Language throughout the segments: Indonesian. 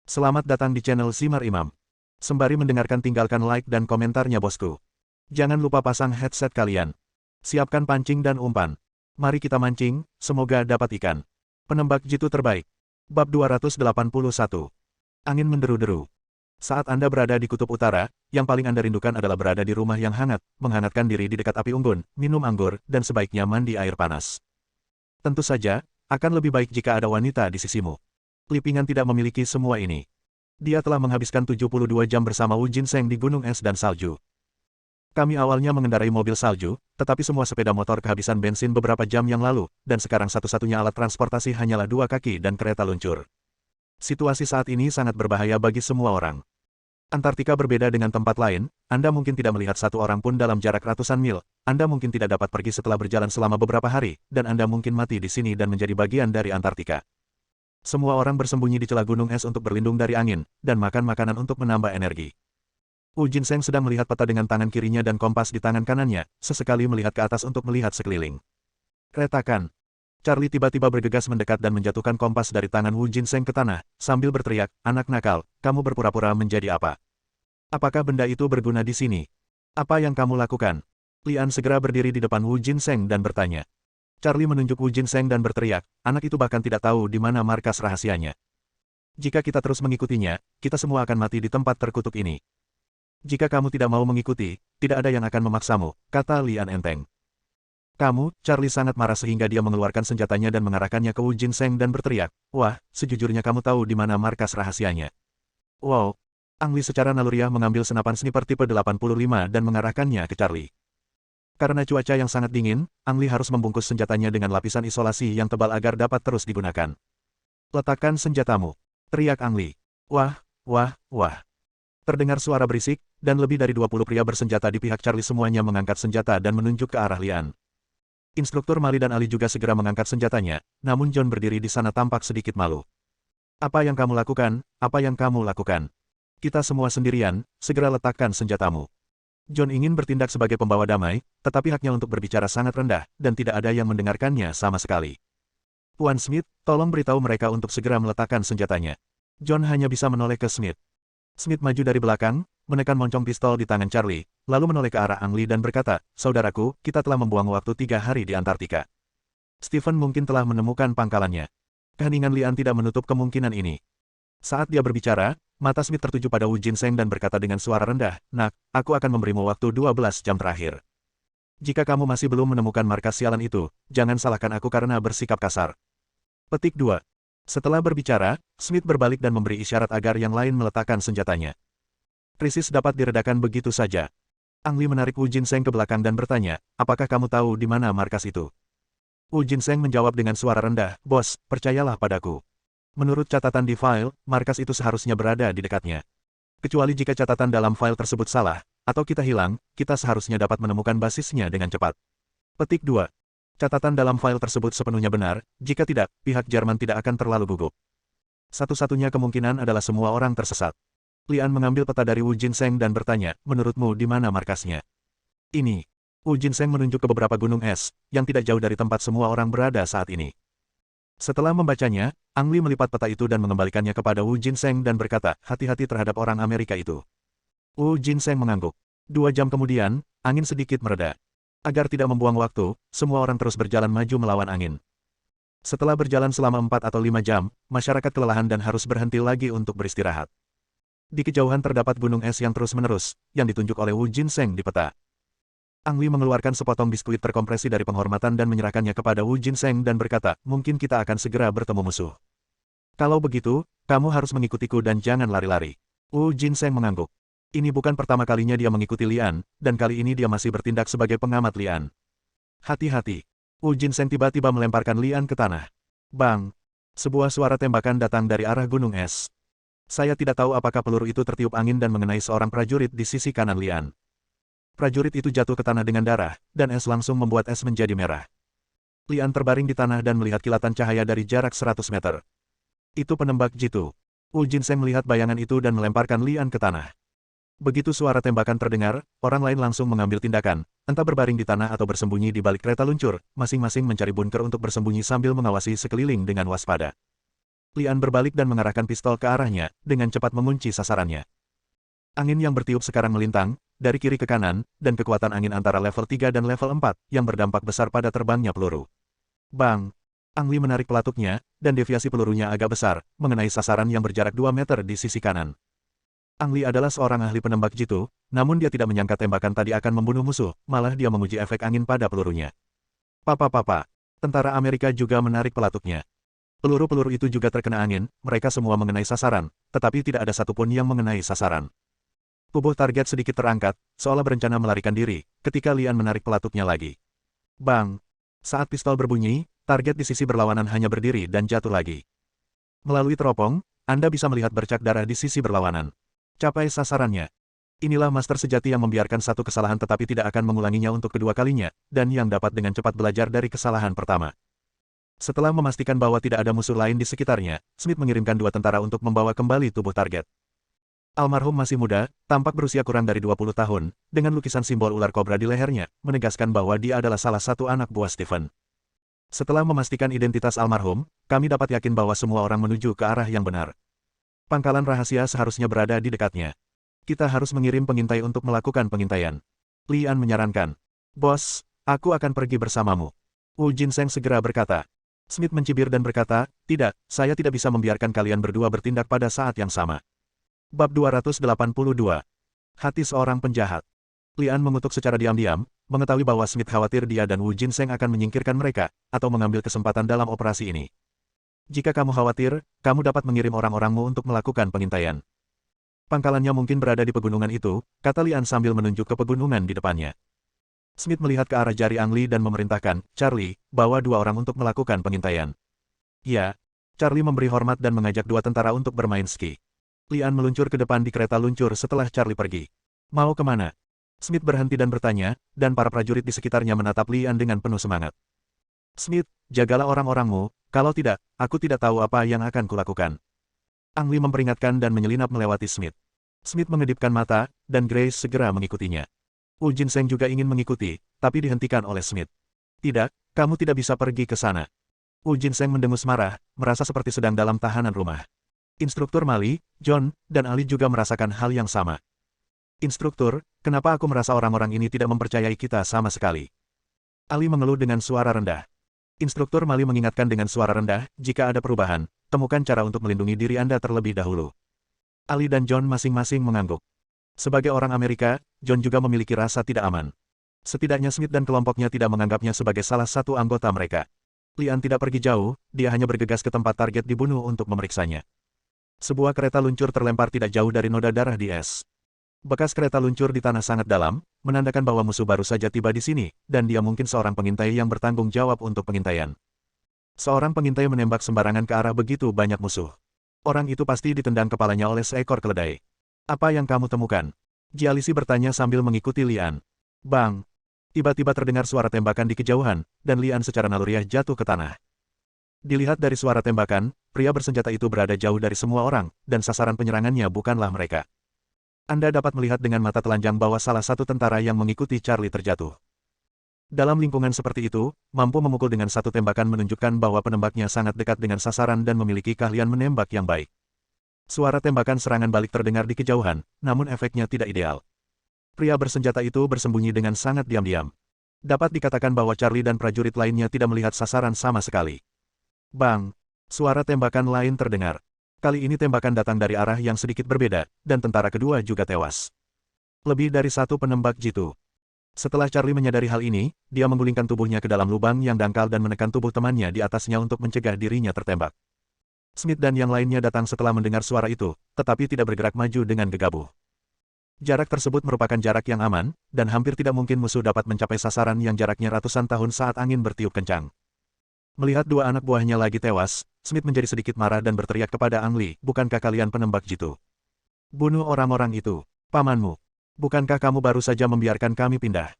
Selamat datang di channel Simar Imam. Sembari mendengarkan tinggalkan like dan komentarnya bosku. Jangan lupa pasang headset kalian. Siapkan pancing dan umpan. Mari kita mancing, semoga dapat ikan. Penembak jitu terbaik. Bab 281. Angin menderu-deru. Saat Anda berada di kutub utara, yang paling Anda rindukan adalah berada di rumah yang hangat, menghangatkan diri di dekat api unggun, minum anggur, dan sebaiknya mandi air panas. Tentu saja, akan lebih baik jika ada wanita di sisimu. Lipingan tidak memiliki semua ini. Dia telah menghabiskan 72 jam bersama Wu Jinseng di gunung es dan salju. Kami awalnya mengendarai mobil salju, tetapi semua sepeda motor kehabisan bensin beberapa jam yang lalu, dan sekarang satu-satunya alat transportasi hanyalah 2 kaki dan kereta luncur. Situasi saat ini sangat berbahaya bagi semua orang. Antartika berbeda dengan tempat lain, Anda mungkin tidak melihat satu orang pun dalam jarak ratusan mil, Anda mungkin tidak dapat pergi setelah berjalan selama beberapa hari, dan Anda mungkin mati di sini dan menjadi bagian dari Antartika. Semua orang bersembunyi di celah gunung es untuk berlindung dari angin, dan makan makanan untuk menambah energi. Wu Jinseng sedang melihat peta dengan tangan kirinya dan kompas di tangan kanannya, sesekali melihat ke atas untuk melihat sekeliling. Retakan. Charlie tiba-tiba bergegas mendekat dan menjatuhkan kompas dari tangan Wu Jinseng ke tanah, sambil berteriak, "Anak nakal, kamu berpura-pura menjadi apa? Apakah benda itu berguna di sini? Apa yang kamu lakukan?" Lian segera berdiri di depan Wu Jinseng dan bertanya. Charlie menunjuk Wu Jinseng dan berteriak, "Anak itu bahkan tidak tahu di mana markas rahasianya. Jika kita terus mengikutinya, kita semua akan mati di tempat terkutuk ini. Jika kamu tidak mau mengikuti, tidak ada yang akan memaksamu," kata Lian enteng. "Kamu," Charlie sangat marah sehingga dia mengeluarkan senjatanya dan mengarahkannya ke Wu Jinseng dan berteriak, "Wah, sejujurnya kamu tahu di mana markas rahasianya." "Wow." Ang Li secara naluriah mengambil senapan sniper tipe 85 dan mengarahkannya ke Charlie. Karena cuaca yang sangat dingin, Ang Li harus membungkus senjatanya dengan lapisan isolasi yang tebal agar dapat terus digunakan. "Letakkan senjatamu," teriak Ang Li. Wah, wah, wah. Terdengar suara berisik, dan lebih dari 20 pria bersenjata di pihak Charlie semuanya mengangkat senjata dan menunjuk ke arah Lian. Instruktur Mali dan Ali juga segera mengangkat senjatanya, namun John berdiri di sana tampak sedikit malu. "Apa yang kamu lakukan? Apa yang kamu lakukan? Kita semua sendirian, segera letakkan senjatamu." John ingin bertindak sebagai pembawa damai, tetapi haknya untuk berbicara sangat rendah, dan tidak ada yang mendengarkannya sama sekali. "Tuan Smith, tolong beritahu mereka untuk segera meletakkan senjatanya." John hanya bisa menoleh ke Smith. Smith maju dari belakang, menekan moncong pistol di tangan Charlie, lalu menoleh ke arah Ang Li dan berkata, "Saudaraku, kita telah membuang waktu 3 hari di Antartika. Stephen mungkin telah menemukan pangkalannya." Keheningan Lian tidak menutup kemungkinan ini. Saat dia berbicara, mata Smith tertuju pada Wu Jinseng dan berkata dengan suara rendah, "Nak, aku akan memberimu waktu 12 jam terakhir. Jika kamu masih belum menemukan markas sialan itu, jangan salahkan aku karena bersikap kasar." Petik 2. Setelah berbicara, Smith berbalik dan memberi isyarat agar yang lain meletakkan senjatanya. Krisis dapat diredakan begitu saja. Ang Li menarik Wu Jinseng ke belakang dan bertanya, "Apakah kamu tahu di mana markas itu?" Wu Jinseng menjawab dengan suara rendah, "Bos, percayalah padaku. Menurut catatan di file, markas itu seharusnya berada di dekatnya. Kecuali jika catatan dalam file tersebut salah, atau kita hilang, kita seharusnya dapat menemukan basisnya dengan cepat." Petik 2. Catatan dalam file tersebut sepenuhnya benar, jika tidak, pihak Jerman tidak akan terlalu gugup. Satu-satunya kemungkinan adalah semua orang tersesat. Lian mengambil peta dari Wu Jinseng dan bertanya, "Menurutmu di mana markasnya?" "Ini." Wu Jinseng menunjuk ke beberapa gunung es, yang tidak jauh dari tempat semua orang berada saat ini. Setelah membacanya, Ang Li melipat peta itu dan mengembalikannya kepada Wu Jinseng dan berkata, "Hati-hati terhadap orang Amerika itu." Wu Jinseng mengangguk. 2 jam kemudian, angin sedikit mereda. Agar tidak membuang waktu, semua orang terus berjalan maju melawan angin. Setelah berjalan selama 4 atau 5 jam, masyarakat kelelahan dan harus berhenti lagi untuk beristirahat. Di kejauhan terdapat gunung es yang terus-menerus, yang ditunjuk oleh Wu Jinseng di peta. Ang Li mengeluarkan sepotong biskuit terkompresi dari penghormatan dan menyerahkannya kepada Wu Jinseng dan berkata, "Mungkin kita akan segera bertemu musuh. Kalau begitu, kamu harus mengikutiku dan jangan lari-lari." Wu Jinseng mengangguk. Ini bukan pertama kalinya dia mengikuti Lian, dan kali ini dia masih bertindak sebagai pengamat Lian. "Hati-hati." Wu Jinseng tiba-tiba melemparkan Lian ke tanah. Bang! Sebuah suara tembakan datang dari arah gunung es. Saya tidak tahu apakah peluru itu tertiup angin dan mengenai seorang prajurit di sisi kanan Lian. Prajurit itu jatuh ke tanah dengan darah, dan es langsung membuat es menjadi merah. Lian terbaring di tanah dan melihat kilatan cahaya dari jarak 100 meter. Itu penembak jitu. Wu Jinseng melihat bayangan itu dan melemparkan Lian ke tanah. Begitu suara tembakan terdengar, orang lain langsung mengambil tindakan, entah berbaring di tanah atau bersembunyi di balik kereta luncur, masing-masing mencari bunker untuk bersembunyi sambil mengawasi sekeliling dengan waspada. Lian berbalik dan mengarahkan pistol ke arahnya, dengan cepat mengunci sasarannya. Angin yang bertiup sekarang melintang, dari kiri ke kanan, dan kekuatan angin antara level 3 dan level 4, yang berdampak besar pada terbangnya peluru. Bang! Ang Li menarik pelatuknya, dan deviasi pelurunya agak besar, mengenai sasaran yang berjarak 2 meter di sisi kanan. Ang Li adalah seorang ahli penembak jitu, namun dia tidak menyangka tembakan tadi akan membunuh musuh, malah dia menguji efek angin pada pelurunya. Papa. Tentara Amerika juga menarik pelatuknya. Peluru-peluru itu juga terkena angin, mereka semua mengenai sasaran, tetapi tidak ada satupun yang mengenai sasaran. Tubuh target sedikit terangkat, seolah berencana melarikan diri, ketika Lian menarik pelatuknya lagi. Bang! Saat pistol berbunyi, target di sisi berlawanan hanya berdiri dan jatuh lagi. Melalui teropong, Anda bisa melihat bercak darah di sisi berlawanan. Capai sasarannya. Inilah master sejati yang membiarkan satu kesalahan tetapi tidak akan mengulanginya untuk kedua kalinya, dan yang dapat dengan cepat belajar dari kesalahan pertama. Setelah memastikan bahwa tidak ada musuh lain di sekitarnya, Smith mengirimkan 2 tentara untuk membawa kembali tubuh target. Almarhum masih muda, tampak berusia kurang dari 20 tahun, dengan lukisan simbol ular kobra di lehernya, menegaskan bahwa dia adalah salah satu anak buah Stephen. Setelah memastikan identitas almarhum, kami dapat yakin bahwa semua orang menuju ke arah yang benar. Pangkalan rahasia seharusnya berada di dekatnya. Kita harus mengirim pengintai untuk melakukan pengintaian. Lian menyarankan. Bos, aku akan pergi bersamamu. Wu Jinseng segera berkata. Smith mencibir dan berkata, tidak, saya tidak bisa membiarkan kalian berdua bertindak pada saat yang sama. Bab 282. Hati seorang penjahat. Lian mengutuk secara diam-diam, mengetahui bahwa Smith khawatir dia dan Wu Jinseng akan menyingkirkan mereka, atau mengambil kesempatan dalam operasi ini. Jika kamu khawatir, kamu dapat mengirim orang-orangmu untuk melakukan pengintaian. Pangkalannya mungkin berada di pegunungan itu, kata Lian sambil menunjuk ke pegunungan di depannya. Smith melihat ke arah jari Ang Li dan memerintahkan, Charlie, bawa 2 orang untuk melakukan pengintaian. Ya, Charlie memberi hormat dan mengajak 2 tentara untuk bermain ski. Lian meluncur ke depan di kereta luncur setelah Charlie pergi. Mau kemana? Smith berhenti dan bertanya, dan para prajurit di sekitarnya menatap Lian dengan penuh semangat. Smith, jagalah orang-orangmu, kalau tidak, aku tidak tahu apa yang akan kulakukan. Ang Li memperingatkan dan menyelinap melewati Smith. Smith mengedipkan mata, dan Grace segera mengikutinya. Wu Jinseng juga ingin mengikuti, tapi dihentikan oleh Smith. Tidak, kamu tidak bisa pergi ke sana. Wu Jinseng mendengus marah, merasa seperti sedang dalam tahanan rumah. Instruktur Mali, John, dan Ali juga merasakan hal yang sama. Instruktur, kenapa aku merasa orang-orang ini tidak mempercayai kita sama sekali? Ali mengeluh dengan suara rendah. Instruktur Mali mengingatkan dengan suara rendah, jika ada perubahan, temukan cara untuk melindungi diri Anda terlebih dahulu. Ali dan John masing-masing mengangguk. Sebagai orang Amerika, John juga memiliki rasa tidak aman. Setidaknya Smith dan kelompoknya tidak menganggapnya sebagai salah satu anggota mereka. Lian tidak pergi jauh, dia hanya bergegas ke tempat target dibunuh untuk memeriksanya. Sebuah kereta luncur terlempar tidak jauh dari noda darah di es. Bekas kereta luncur di tanah sangat dalam, menandakan bahwa musuh baru saja tiba di sini, dan dia mungkin seorang pengintai yang bertanggung jawab untuk pengintaian. Seorang pengintai menembak sembarangan ke arah begitu banyak musuh. Orang itu pasti ditendang kepalanya oleh seekor keledai. Apa yang kamu temukan? Jialisi bertanya sambil mengikuti Lian. Bang! Tiba-tiba terdengar suara tembakan di kejauhan, dan Lian secara naluriah jatuh ke tanah. Dilihat dari suara tembakan, pria bersenjata itu berada jauh dari semua orang, dan sasaran penyerangannya bukanlah mereka. Anda dapat melihat dengan mata telanjang bahwa salah satu tentara yang mengikuti Charlie terjatuh. Dalam lingkungan seperti itu, mampu memukul dengan satu tembakan menunjukkan bahwa penembaknya sangat dekat dengan sasaran dan memiliki keahlian menembak yang baik. Suara tembakan serangan balik terdengar di kejauhan, namun efeknya tidak ideal. Pria bersenjata itu bersembunyi dengan sangat diam-diam. Dapat dikatakan bahwa Charlie dan prajurit lainnya tidak melihat sasaran sama sekali. Bang! Suara tembakan lain terdengar. Kali ini tembakan datang dari arah yang sedikit berbeda, dan tentara kedua juga tewas. Lebih dari satu penembak jitu. Setelah Charlie menyadari hal ini, dia menggulingkan tubuhnya ke dalam lubang yang dangkal dan menekan tubuh temannya di atasnya untuk mencegah dirinya tertembak. Smith dan yang lainnya datang setelah mendengar suara itu, tetapi tidak bergerak maju dengan gegabah. Jarak tersebut merupakan jarak yang aman, dan hampir tidak mungkin musuh dapat mencapai sasaran yang jaraknya ratusan tahun saat angin bertiup kencang. Melihat 2 anak buahnya lagi tewas, Smith menjadi sedikit marah dan berteriak kepada Ang Li, bukankah kalian penembak jitu? Bunuh orang-orang itu, pamanmu. Bukankah kamu baru saja membiarkan kami pindah?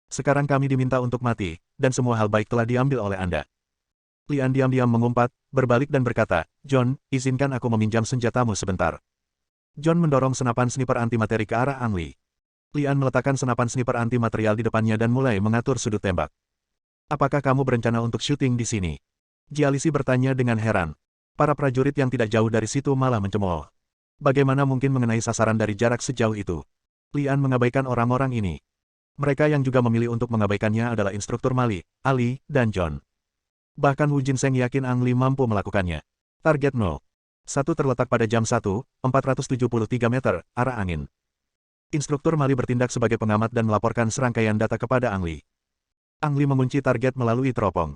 Sekarang kami diminta untuk mati, dan semua hal baik telah diambil oleh Anda. Lian diam-diam mengumpat, berbalik dan berkata, John, izinkan aku meminjam senjatamu sebentar. John mendorong senapan sniper antimateri ke arah Ang Li. Lian meletakkan senapan sniper antimaterial di depannya dan mulai mengatur sudut tembak. Apakah kamu berencana untuk syuting di sini? Jialisi bertanya dengan heran. Para prajurit yang tidak jauh dari situ malah mencemooh. Bagaimana mungkin mengenai sasaran dari jarak sejauh itu? Lian mengabaikan orang-orang ini. Mereka yang juga memilih untuk mengabaikannya adalah instruktur Mali, Ali, dan John. Bahkan Wu Jinseng yakin Ang Li mampu melakukannya. Target 0. 1 terletak pada jam 1, 473 meter, arah angin. Instruktur Mali bertindak sebagai pengamat dan melaporkan serangkaian data kepada Ang Li. Ang Li mengunci target melalui teropong.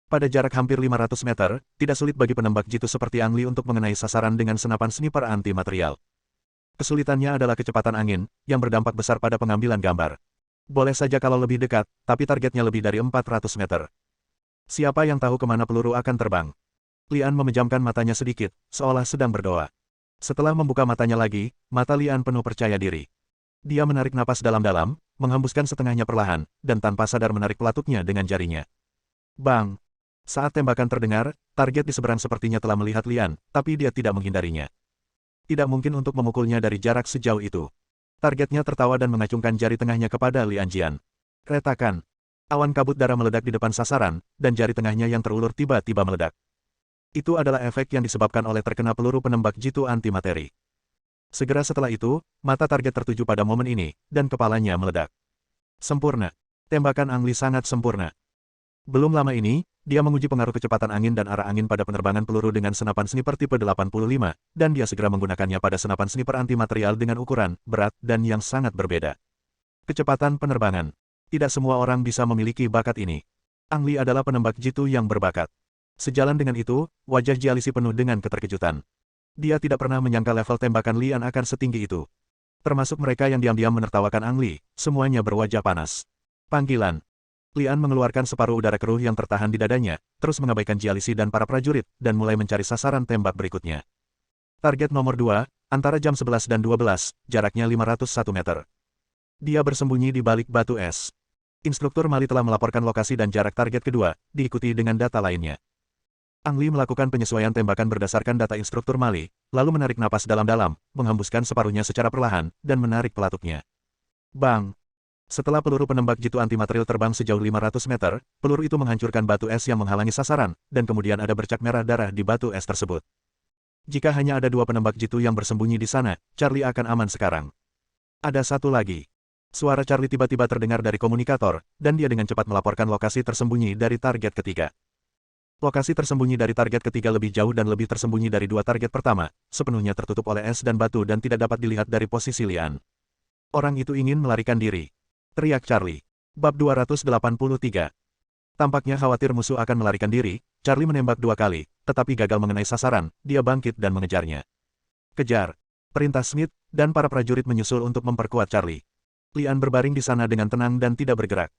Pada jarak hampir 500 meter, tidak sulit bagi penembak jitu seperti Ang Li untuk mengenai sasaran dengan senapan sniper anti-material. Kesulitannya adalah kecepatan angin, yang berdampak besar pada pengambilan gambar. Boleh saja kalau lebih dekat, tapi targetnya lebih dari 400 meter. Siapa yang tahu kemana peluru akan terbang? Lian memejamkan matanya sedikit, seolah sedang berdoa. Setelah membuka matanya lagi, mata Lian penuh percaya diri. Dia menarik napas dalam-dalam, menghembuskan setengahnya perlahan, dan tanpa sadar menarik pelatutnya dengan jarinya. Bang! Saat tembakan terdengar, target di seberang sepertinya telah melihat Lian, tapi dia tidak menghindarinya. Tidak mungkin untuk memukulnya dari jarak sejauh itu. Targetnya tertawa dan mengacungkan jari tengahnya kepada Lian Jian. Retakan. Awan kabut darah meledak di depan sasaran, dan jari tengahnya yang terulur tiba-tiba meledak. Itu adalah efek yang disebabkan oleh terkena peluru penembak jitu antimateri. Segera setelah itu, mata target tertuju pada momen ini, dan kepalanya meledak. Sempurna. Tembakan Ang Li sangat sempurna. Belum lama ini, dia menguji pengaruh kecepatan angin dan arah angin pada penerbangan peluru dengan senapan sniper tipe 85, dan dia segera menggunakannya pada senapan sniper anti-material dengan ukuran, berat, dan yang sangat berbeda. Kecepatan penerbangan. Tidak semua orang bisa memiliki bakat ini. Ang Li adalah penembak jitu yang berbakat. Sejalan dengan itu, wajah Jialisi penuh dengan keterkejutan. Dia tidak pernah menyangka level tembakan Lian akan setinggi itu. Termasuk mereka yang diam-diam menertawakan Ang Li, semuanya berwajah panas. Panggilan. Lian mengeluarkan separuh udara keruh yang tertahan di dadanya, terus mengabaikan Jialisi dan para prajurit, dan mulai mencari sasaran tembak berikutnya. Target nomor 2, antara jam 11 dan 12, jaraknya 501 meter. Dia bersembunyi di balik batu es. Instruktur Mali telah melaporkan lokasi dan jarak target kedua, diikuti dengan data lainnya. Ang Li melakukan penyesuaian tembakan berdasarkan data instruktur Mali, lalu menarik napas dalam-dalam, menghembuskan separuhnya secara perlahan, dan menarik pelatutnya. Bang! Setelah peluru penembak jitu antimaterial terbang sejauh 500 meter, peluru itu menghancurkan batu es yang menghalangi sasaran, dan kemudian ada bercak merah darah di batu es tersebut. Jika hanya ada 2 penembak jitu yang bersembunyi di sana, Charlie akan aman sekarang. Ada satu lagi. Suara Charlie tiba-tiba terdengar dari komunikator, dan dia dengan cepat melaporkan lokasi tersembunyi dari target ketiga. Lokasi tersembunyi dari target ketiga lebih jauh dan lebih tersembunyi dari 2 target pertama, sepenuhnya tertutup oleh es dan batu dan tidak dapat dilihat dari posisi Lian. Orang itu ingin melarikan diri. Teriak Charlie. Bab 283. Tampaknya khawatir musuh akan melarikan diri, Charlie menembak 2 kali, tetapi gagal mengenai sasaran, dia bangkit dan mengejarnya. Kejar. Perintah Smith, dan para prajurit menyusul untuk memperkuat Charlie. Lian berbaring di sana dengan tenang dan tidak bergerak.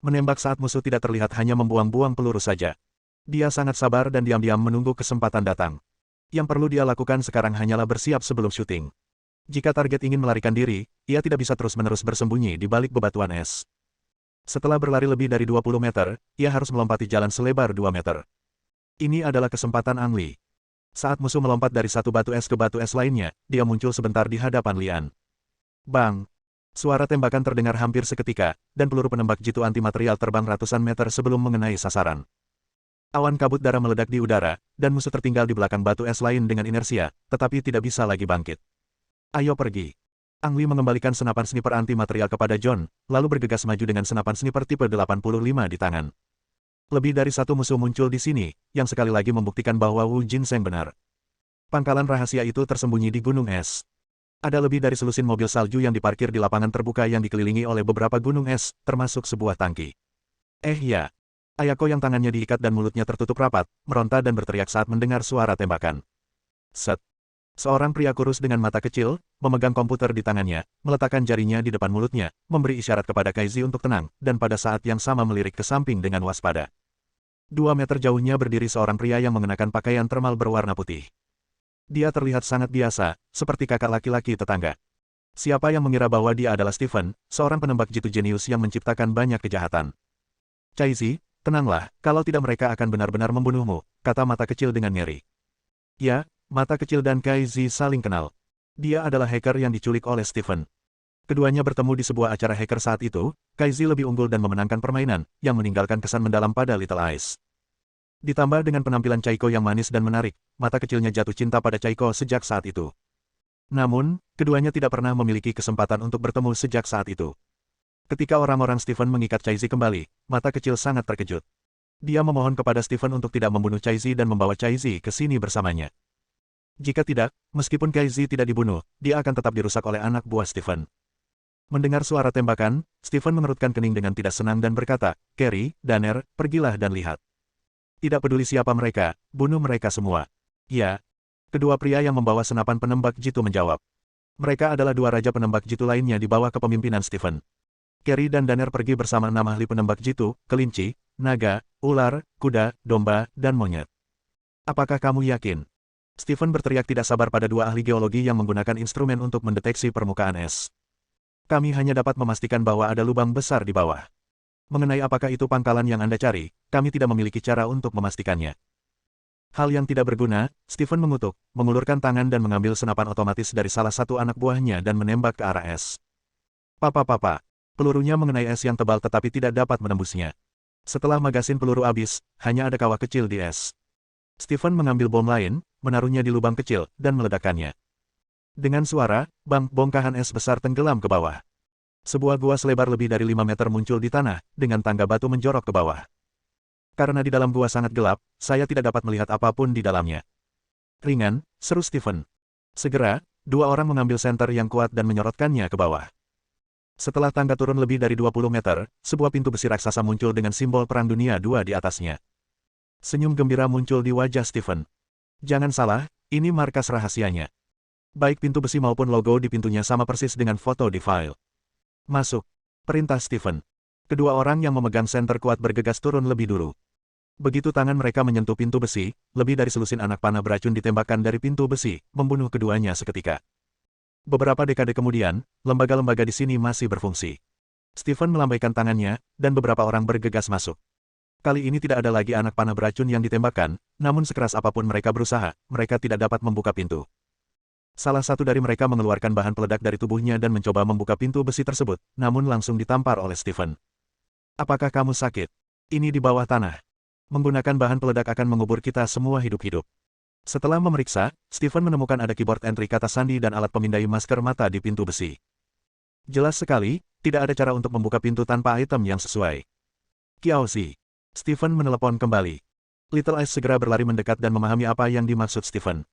Menembak saat musuh tidak terlihat hanya membuang-buang peluru saja. Dia sangat sabar dan diam-diam menunggu kesempatan datang. Yang perlu dia lakukan sekarang hanyalah bersiap sebelum syuting. Jika target ingin melarikan diri, ia tidak bisa terus-menerus bersembunyi di balik bebatuan es. Setelah berlari lebih dari 20 meter, ia harus melompati jalan selebar 2 meter. Ini adalah kesempatan Ang Li. Saat musuh melompat dari satu batu es ke batu es lainnya, dia muncul sebentar di hadapan Lian. Bang! Suara tembakan terdengar hampir seketika, dan peluru penembak jitu antimaterial terbang ratusan meter sebelum mengenai sasaran. Awan kabut darah meledak di udara, dan musuh tertinggal di belakang batu es lain dengan inersia, tetapi tidak bisa lagi bangkit. Ayo pergi. Ang Li mengembalikan senapan sniper anti-material kepada John, lalu bergegas maju dengan senapan sniper tipe 85 di tangan. Lebih dari satu musuh muncul di sini, yang sekali lagi membuktikan bahwa Wu Jinseng benar. Pangkalan rahasia itu tersembunyi di gunung es. Ada lebih dari selusin mobil salju yang diparkir di lapangan terbuka yang dikelilingi oleh beberapa gunung es, termasuk sebuah tangki. Ya. Ayako yang tangannya diikat dan mulutnya tertutup rapat, meronta dan berteriak saat mendengar suara tembakan. Set. Seorang pria kurus dengan mata kecil, memegang komputer di tangannya, meletakkan jarinya di depan mulutnya, memberi isyarat kepada Kaizi untuk tenang, dan pada saat yang sama melirik ke samping dengan waspada. 2 meter jauhnya berdiri seorang pria yang mengenakan pakaian termal berwarna putih. Dia terlihat sangat biasa, seperti kakak laki-laki tetangga. Siapa yang mengira bahwa dia adalah Stephen, seorang penembak jitu jenius yang menciptakan banyak kejahatan. Kaizi, tenanglah, kalau tidak mereka akan benar-benar membunuhmu, kata mata kecil dengan ngeri. Ya. Mata kecil dan Kaizi saling kenal. Dia adalah hacker yang diculik oleh Stephen. Keduanya bertemu di sebuah acara hacker saat itu, Kaizi lebih unggul dan memenangkan permainan, yang meninggalkan kesan mendalam pada Little Eyes. Ditambah dengan penampilan Chaiko yang manis dan menarik, mata kecilnya jatuh cinta pada Chaiko sejak saat itu. Namun, keduanya tidak pernah memiliki kesempatan untuk bertemu sejak saat itu. Ketika orang-orang Stephen mengikat Chaizi kembali, mata kecil sangat terkejut. Dia memohon kepada Stephen untuk tidak membunuh Chaizi dan membawa Chaizi ke sini bersamanya. Jika tidak, meskipun Chaizi tidak dibunuh, dia akan tetap dirusak oleh anak buah Stephen. Mendengar suara tembakan, Stephen mengerutkan kening dengan tidak senang dan berkata, "Carrie, Danner, pergilah dan lihat. Tidak peduli siapa mereka, bunuh mereka semua." "Ya." Kedua pria yang membawa senapan penembak jitu menjawab. Mereka adalah dua raja penembak jitu lainnya di bawah kepemimpinan Stephen. Carrie dan Danner pergi bersama 6 ahli penembak jitu, kelinci, naga, ular, kuda, domba, dan monyet. "Apakah kamu yakin?" Stephen berteriak tidak sabar pada dua ahli geologi yang menggunakan instrumen untuk mendeteksi permukaan es. "Kami hanya dapat memastikan bahwa ada lubang besar di bawah. Mengenai apakah itu pangkalan yang Anda cari, kami tidak memiliki cara untuk memastikannya." Hal yang tidak berguna, Stephen mengutuk, mengulurkan tangan dan mengambil senapan otomatis dari salah satu anak buahnya dan menembak ke arah es. Papa. Pelurunya mengenai es yang tebal tetapi tidak dapat menembusnya. Setelah magasin peluru habis, hanya ada kawah kecil di es. Stephen mengambil bom lain, menaruhnya di lubang kecil, dan meledakkannya. Dengan suara, bongkahan es besar tenggelam ke bawah. Sebuah gua selebar lebih dari 5 meter muncul di tanah, dengan tangga batu menjorok ke bawah. Karena di dalam gua sangat gelap, saya tidak dapat melihat apapun di dalamnya. "Ringan," seru Stephen. Segera, dua orang mengambil senter yang kuat dan menyorotkannya ke bawah. Setelah tangga turun lebih dari 20 meter, sebuah pintu besi raksasa muncul dengan simbol Perang Dunia II di atasnya. Senyum gembira muncul di wajah Stephen. Jangan salah, ini markas rahasianya. Baik pintu besi maupun logo di pintunya sama persis dengan foto di file. "Masuk," perintah Stephen. Kedua orang yang memegang senter kuat bergegas turun lebih dulu. Begitu tangan mereka menyentuh pintu besi, lebih dari selusin anak panah beracun ditembakkan dari pintu besi, membunuh keduanya seketika. Beberapa dekade kemudian, lembaga-lembaga di sini masih berfungsi. Stephen melambaikan tangannya, dan beberapa orang bergegas masuk. Kali ini tidak ada lagi anak panah beracun yang ditembakkan, namun sekeras apapun mereka berusaha, mereka tidak dapat membuka pintu. Salah satu dari mereka mengeluarkan bahan peledak dari tubuhnya dan mencoba membuka pintu besi tersebut, namun langsung ditampar oleh Stephen. "Apakah kamu sakit? Ini di bawah tanah. Menggunakan bahan peledak akan mengubur kita semua hidup-hidup." Setelah memeriksa, Stephen menemukan ada keyboard entry kata sandi dan alat pemindai masker mata di pintu besi. Jelas sekali, tidak ada cara untuk membuka pintu tanpa item yang sesuai. "Kiaozi." Stephen menelepon kembali. Little Ice segera berlari mendekat dan memahami apa yang dimaksud Stephen.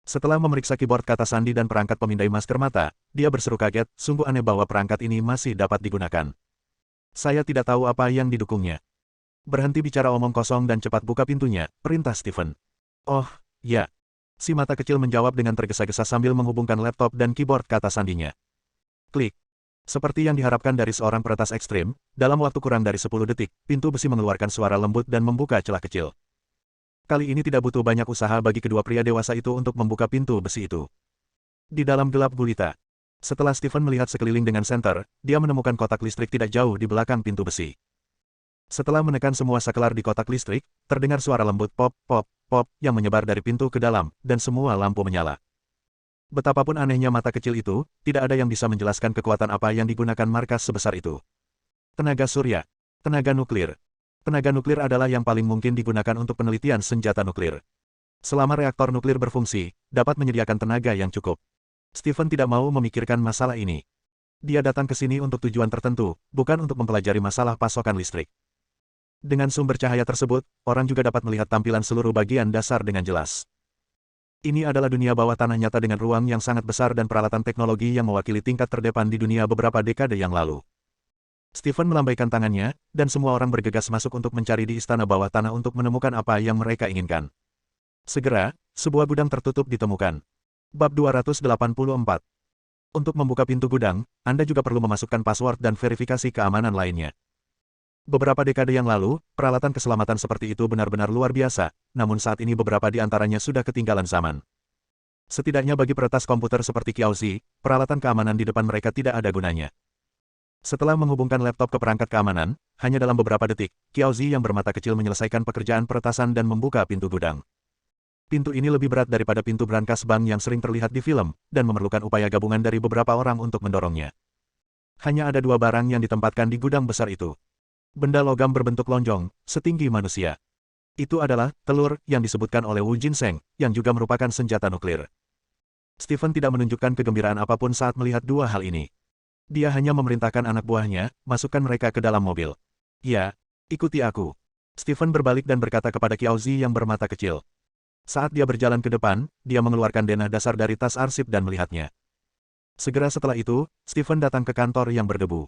Setelah memeriksa keyboard kata sandi dan perangkat pemindai masker mata, dia berseru kaget, sungguh aneh bahwa perangkat ini masih dapat digunakan. "Saya tidak tahu apa yang didukungnya." "Berhenti bicara omong kosong dan cepat buka pintunya," perintah Stephen. "Oh, ya." Si mata kecil menjawab dengan tergesa-gesa sambil menghubungkan laptop dan keyboard kata sandinya. Klik. Seperti yang diharapkan dari seorang peretas ekstrim, dalam waktu kurang dari 10 detik, pintu besi mengeluarkan suara lembut dan membuka celah kecil. Kali ini tidak butuh banyak usaha bagi kedua pria dewasa itu untuk membuka pintu besi itu. Di dalam gelap gulita. Setelah Stephen melihat sekeliling dengan senter, dia menemukan kotak listrik tidak jauh di belakang pintu besi. Setelah menekan semua saklar di kotak listrik, terdengar suara lembut pop, pop, pop yang menyebar dari pintu ke dalam, dan semua lampu menyala. Betapapun anehnya mata kecil itu, tidak ada yang bisa menjelaskan kekuatan apa yang digunakan markas sebesar itu. Tenaga surya. Tenaga nuklir. Tenaga nuklir adalah yang paling mungkin digunakan untuk penelitian senjata nuklir. Selama reaktor nuklir berfungsi, dapat menyediakan tenaga yang cukup. Stephen tidak mau memikirkan masalah ini. Dia datang ke sini untuk tujuan tertentu, bukan untuk mempelajari masalah pasokan listrik. Dengan sumber cahaya tersebut, orang juga dapat melihat tampilan seluruh bagian dasar dengan jelas. Ini adalah dunia bawah tanah nyata dengan ruang yang sangat besar dan peralatan teknologi yang mewakili tingkat terdepan di dunia beberapa dekade yang lalu. Stephen melambaikan tangannya, dan semua orang bergegas masuk untuk mencari di istana bawah tanah untuk menemukan apa yang mereka inginkan. Segera, sebuah gudang tertutup ditemukan. Bab 284. Untuk membuka pintu gudang, Anda juga perlu memasukkan password dan verifikasi keamanan lainnya. Beberapa dekade yang lalu, peralatan keselamatan seperti itu benar-benar luar biasa, namun saat ini beberapa di antaranya sudah ketinggalan zaman. Setidaknya bagi peretas komputer seperti Kiaozi, peralatan keamanan di depan mereka tidak ada gunanya. Setelah menghubungkan laptop ke perangkat keamanan, hanya dalam beberapa detik, Kiaozi yang bermata kecil menyelesaikan pekerjaan peretasan dan membuka pintu gudang. Pintu ini lebih berat daripada pintu brankas bank yang sering terlihat di film, dan memerlukan upaya gabungan dari beberapa orang untuk mendorongnya. Hanya ada dua barang yang ditempatkan di gudang besar itu. Benda logam berbentuk lonjong, setinggi manusia. Itu adalah telur yang disebutkan oleh Wu Jinseng, yang juga merupakan senjata nuklir. Stephen tidak menunjukkan kegembiraan apapun saat melihat dua hal ini. Dia hanya memerintahkan anak buahnya, masukkan mereka ke dalam mobil. Ya, ikuti aku. Stephen berbalik dan berkata kepada Qiaozi yang bermata kecil. Saat dia berjalan ke depan, dia mengeluarkan denah dasar dari tas arsip dan melihatnya. Segera setelah itu, Stephen datang ke kantor yang berdebu.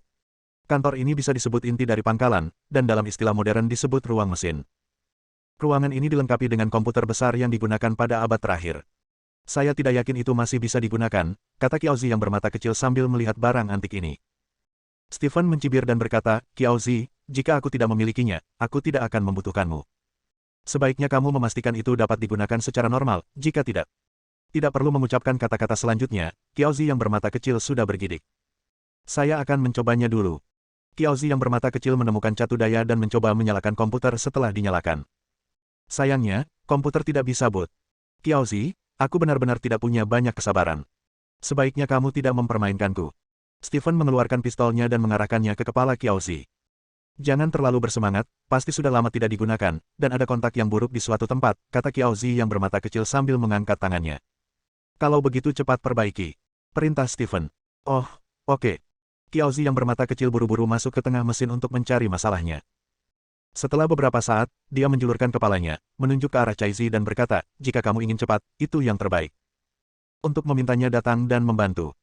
Kantor ini bisa disebut inti dari pangkalan, dan dalam istilah modern disebut ruang mesin. Ruangan ini dilengkapi dengan komputer besar yang digunakan pada abad terakhir. Saya tidak yakin itu masih bisa digunakan, kata Qiaozi yang bermata kecil sambil melihat barang antik ini. Stephen mencibir dan berkata, Qiaozi, jika aku tidak memilikinya, aku tidak akan membutuhkanmu. Sebaiknya kamu memastikan itu dapat digunakan secara normal, jika tidak. Tidak perlu mengucapkan kata-kata selanjutnya, Qiaozi yang bermata kecil sudah bergidik. Saya akan mencobanya dulu. Qiaozi yang bermata kecil menemukan catu daya dan mencoba menyalakan komputer setelah dinyalakan. Sayangnya, komputer tidak bisa boot. Qiaozi, aku benar-benar tidak punya banyak kesabaran. Sebaiknya kamu tidak mempermainkanku. Stephen mengeluarkan pistolnya dan mengarahkannya ke kepala Qiaozi. Jangan terlalu bersemangat, pasti sudah lama tidak digunakan, dan ada kontak yang buruk di suatu tempat, kata Qiaozi yang bermata kecil sambil mengangkat tangannya. Kalau begitu cepat perbaiki. Perintah Stephen. Oh, oke. Qiaozi yang bermata kecil buru-buru masuk ke tengah mesin untuk mencari masalahnya. Setelah beberapa saat, dia menjulurkan kepalanya, menunjuk ke arah Caizi dan berkata, jika kamu ingin cepat, itu yang terbaik. Untuk memintanya datang dan membantu.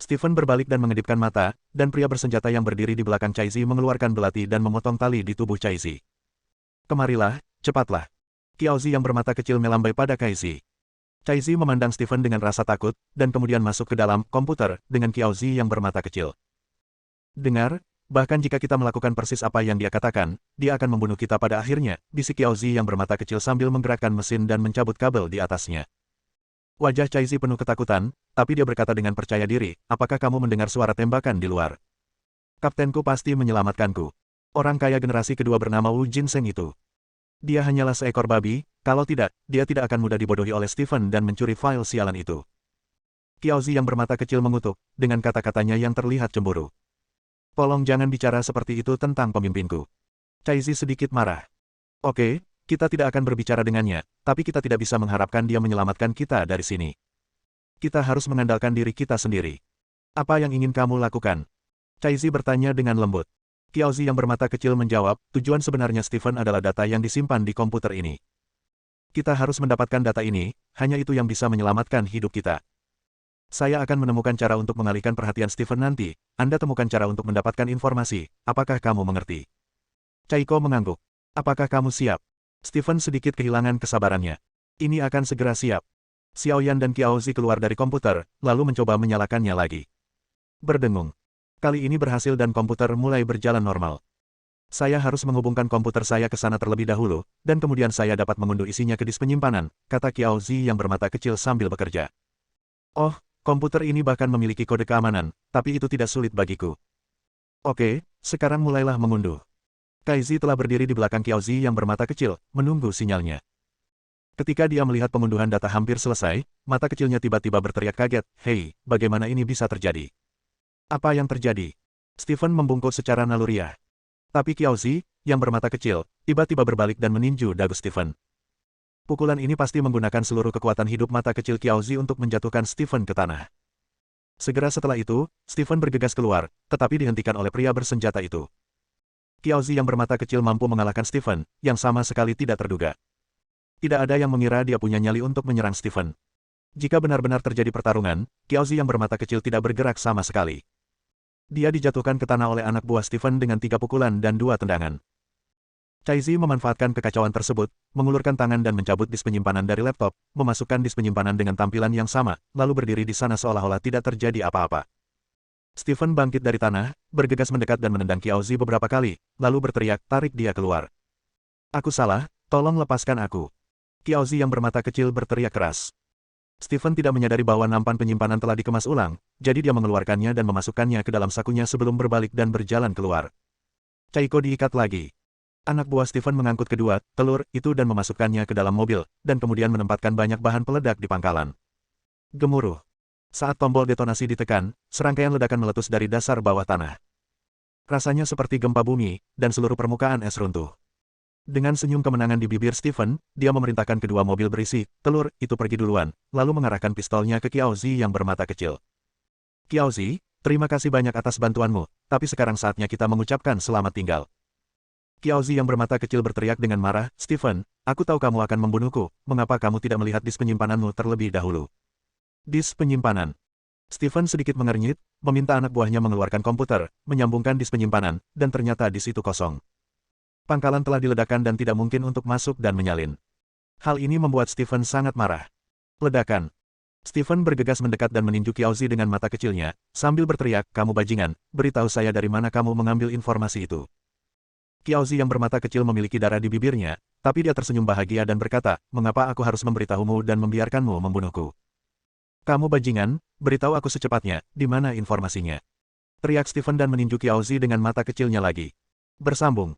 Stephen berbalik dan mengedipkan mata, dan pria bersenjata yang berdiri di belakang Caizi mengeluarkan belati dan memotong tali di tubuh Caizi. Kemarilah, cepatlah. Qiaozi yang bermata kecil melambai pada Caizi. Caizi memandang Stephen dengan rasa takut, dan kemudian masuk ke dalam komputer dengan Qiaozi yang bermata kecil. Dengar, bahkan jika kita melakukan persis apa yang dia katakan, dia akan membunuh kita pada akhirnya, bisik Qiaozi yang bermata kecil sambil menggerakkan mesin dan mencabut kabel di atasnya. Wajah Caizi penuh ketakutan, tapi dia berkata dengan percaya diri, apakah kamu mendengar suara tembakan di luar? Kaptenku pasti menyelamatkanku. Orang kaya generasi kedua bernama Wu Jinseng itu. Dia hanyalah seekor babi, kalau tidak, dia tidak akan mudah dibodohi oleh Stephen dan mencuri file sialan itu. Qiaozi yang bermata kecil mengutuk, dengan kata-katanya yang terlihat cemburu. Tolong jangan bicara seperti itu tentang pemimpinku. Caizi sedikit marah. Oke, kita tidak akan berbicara dengannya, tapi kita tidak bisa mengharapkan dia menyelamatkan kita dari sini. Kita harus mengandalkan diri kita sendiri. Apa yang ingin kamu lakukan? Caizi bertanya dengan lembut. Qiaozi yang bermata kecil menjawab, tujuan sebenarnya Stephen adalah data yang disimpan di komputer ini. Kita harus mendapatkan data ini, hanya itu yang bisa menyelamatkan hidup kita. Saya akan menemukan cara untuk mengalihkan perhatian Stephen nanti. Anda temukan cara untuk mendapatkan informasi. Apakah kamu mengerti? Caiko mengangguk. Apakah kamu siap? Stephen sedikit kehilangan kesabarannya. Ini akan segera siap. Xiaoyan dan Qiaozi keluar dari komputer, lalu mencoba menyalakannya lagi. Berdengung. Kali ini berhasil dan komputer mulai berjalan normal. Saya harus menghubungkan komputer saya ke sana terlebih dahulu, dan kemudian saya dapat mengunduh isinya ke disk penyimpanan, kata Qiaozi yang bermata kecil sambil bekerja. Oh, komputer ini bahkan memiliki kode keamanan, tapi itu tidak sulit bagiku. Oke, sekarang mulailah mengunduh. Caizi telah berdiri di belakang Qiaozi yang bermata kecil, menunggu sinyalnya. Ketika dia melihat pengunduhan data hampir selesai, mata kecilnya tiba-tiba berteriak kaget, "Hei, bagaimana ini bisa terjadi? Apa yang terjadi?" Stephen membungkuk secara naluriah. Tapi Qiaozi, yang bermata kecil, tiba-tiba berbalik dan meninju dagu Stephen. Pukulan ini pasti menggunakan seluruh kekuatan hidup mata kecil Qiaozi untuk menjatuhkan Stephen ke tanah. Segera setelah itu, Stephen bergegas keluar, tetapi dihentikan oleh pria bersenjata itu. Qiaozi yang bermata kecil mampu mengalahkan Stephen, yang sama sekali tidak terduga. Tidak ada yang mengira dia punya nyali untuk menyerang Stephen. Jika benar-benar terjadi pertarungan, Qiaozi yang bermata kecil tidak bergerak sama sekali. Dia dijatuhkan ke tanah oleh anak buah Stephen dengan 3 pukulan dan 2 tendangan. Caizi memanfaatkan kekacauan tersebut, mengulurkan tangan dan mencabut disk penyimpanan dari laptop, memasukkan disk penyimpanan dengan tampilan yang sama, lalu berdiri di sana seolah-olah tidak terjadi apa-apa. Stephen bangkit dari tanah, bergegas mendekat dan menendang Qiaozi beberapa kali, lalu berteriak, tarik dia keluar. Aku salah, tolong lepaskan aku. Qiaozi yang bermata kecil berteriak keras. Stephen tidak menyadari bahwa nampan penyimpanan telah dikemas ulang, jadi dia mengeluarkannya dan memasukkannya ke dalam sakunya sebelum berbalik dan berjalan keluar. Caiko diikat lagi. Anak buah Stephen mengangkut kedua telur itu dan memasukkannya ke dalam mobil, dan kemudian menempatkan banyak bahan peledak di pangkalan. Gemuruh. Saat tombol detonasi ditekan, serangkaian ledakan meletus dari dasar bawah tanah. Rasanya seperti gempa bumi, dan seluruh permukaan es runtuh. Dengan senyum kemenangan di bibir Stephen, dia memerintahkan kedua mobil berisi telur itu pergi duluan, lalu mengarahkan pistolnya ke Qiaozi yang bermata kecil. Qiaozi, terima kasih banyak atas bantuanmu, tapi sekarang saatnya kita mengucapkan selamat tinggal. Qiaozi yang bermata kecil berteriak dengan marah, Stephen, aku tahu kamu akan membunuhku, mengapa kamu tidak melihat dis penyimpananmu terlebih dahulu? Dis penyimpanan. Stephen sedikit mengernyit, meminta anak buahnya mengeluarkan komputer, menyambungkan dis penyimpanan, dan ternyata dis itu kosong. Pangkalan telah diledakkan dan tidak mungkin untuk masuk dan menyalin. Hal ini membuat Stephen sangat marah. Ledakan. Stephen bergegas mendekat dan meninju Qiaozi dengan mata kecilnya, sambil berteriak, kamu bajingan, beritahu saya dari mana kamu mengambil informasi itu. Qiaozi yang bermata kecil memiliki darah di bibirnya, tapi dia tersenyum bahagia dan berkata, mengapa aku harus memberitahumu dan membiarkanmu membunuhku? Kamu bajingan, beritahu aku secepatnya, di mana informasinya? Teriak Stephen dan meninju Qiaozi dengan mata kecilnya lagi. Bersambung.